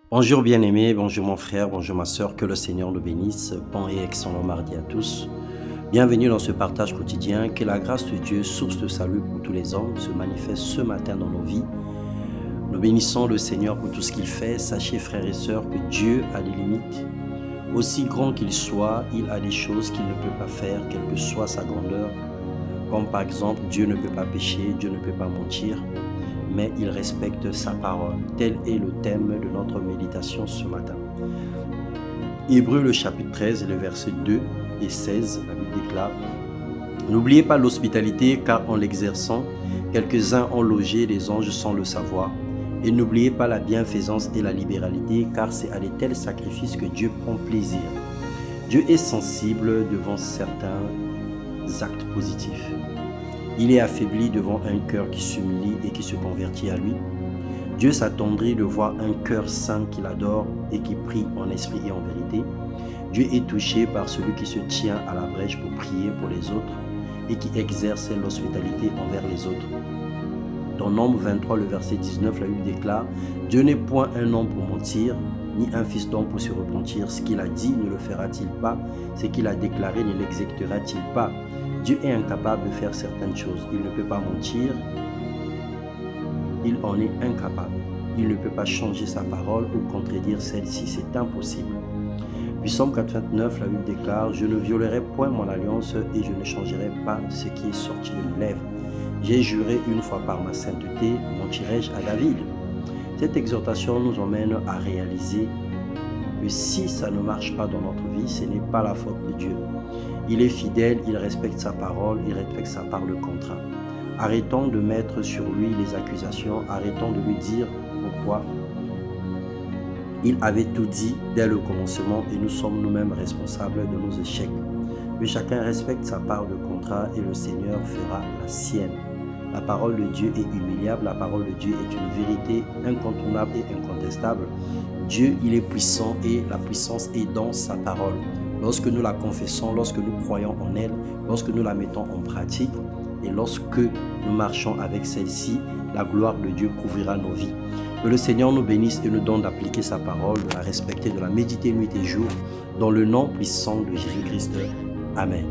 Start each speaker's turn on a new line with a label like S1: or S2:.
S1: Bonjour bien-aimé, bonjour mon frère, bonjour ma soeur, que le Seigneur nous bénisse. Bon et excellent mardi à tous. Bienvenue dans ce partage quotidien, que la grâce de Dieu, source de salut pour tous les hommes, se manifeste ce matin dans nos vies. Nous bénissons le Seigneur pour tout ce qu'il fait. Sachez frères et sœurs que Dieu a des limites. Aussi grand qu'il soit, il a des choses qu'il ne peut pas faire, quelle que soit sa grandeur. Comme par exemple, Dieu ne peut pas pécher, Dieu ne peut pas mentir, mais il respecte sa parole. Tel est le thème de notre méditation ce matin. Hébreux le chapitre 13 et le verset 2 et 16, la Bible déclare « N'oubliez pas l'hospitalité, car en l'exerçant, quelques-uns ont logé les anges sans le savoir. Et n'oubliez pas la bienfaisance et la libéralité, car c'est à de tels sacrifices que Dieu prend plaisir. Dieu est sensible devant certains actes positifs. Il est affaibli devant un cœur qui s'humilie et qui se convertit à lui. Dieu s'attendrit de voir un cœur saint qu'il adore et qui prie en esprit et en vérité. Dieu est touché par celui qui se tient à la brèche pour prier pour les autres et qui exerce l'hospitalité envers les autres. Dans Nombre 23, le verset 19, la Bible déclare « Dieu n'est point un homme pour mentir, ni un fils d'homme pour se repentir. Ce qu'il a dit ne le fera-t-il pas? Ce qu'il a déclaré ne l'exécutera-t-il pas ?» Dieu est incapable de faire certaines choses. Il ne peut pas mentir. Il en est incapable. Il ne peut pas changer sa parole ou contredire celle-ci. C'est impossible. Puis Psaume 429, la Bible déclare « Je ne violerai point mon alliance et je ne changerai pas ce qui est sorti de mes lèvres. J'ai juré une fois par ma sainteté, mentirai-je à David ?» Cette exhortation nous emmène à réaliser que si ça ne marche pas dans notre vie, ce n'est pas la faute de Dieu. Il est fidèle, il respecte sa parole, il respecte sa part de contrat. Arrêtons de mettre sur lui les accusations, arrêtons de lui dire pourquoi il avait tout dit dès le commencement et nous sommes nous-mêmes responsables de nos échecs. Que chacun respecte sa part de contrat et le Seigneur fera la sienne. La parole de Dieu est humiliable, la parole de Dieu est une vérité incontournable et incontestable. Dieu, il est puissant et la puissance est dans sa parole. Lorsque nous la confessons, lorsque nous croyons en elle, lorsque nous la mettons en pratique et lorsque nous marchons avec celle-ci, la gloire de Dieu couvrira nos vies. Que le Seigneur nous bénisse et nous donne d'appliquer sa parole, de la respecter, de la méditer nuit et jour, dans le nom puissant de Jésus-Christ. Amen.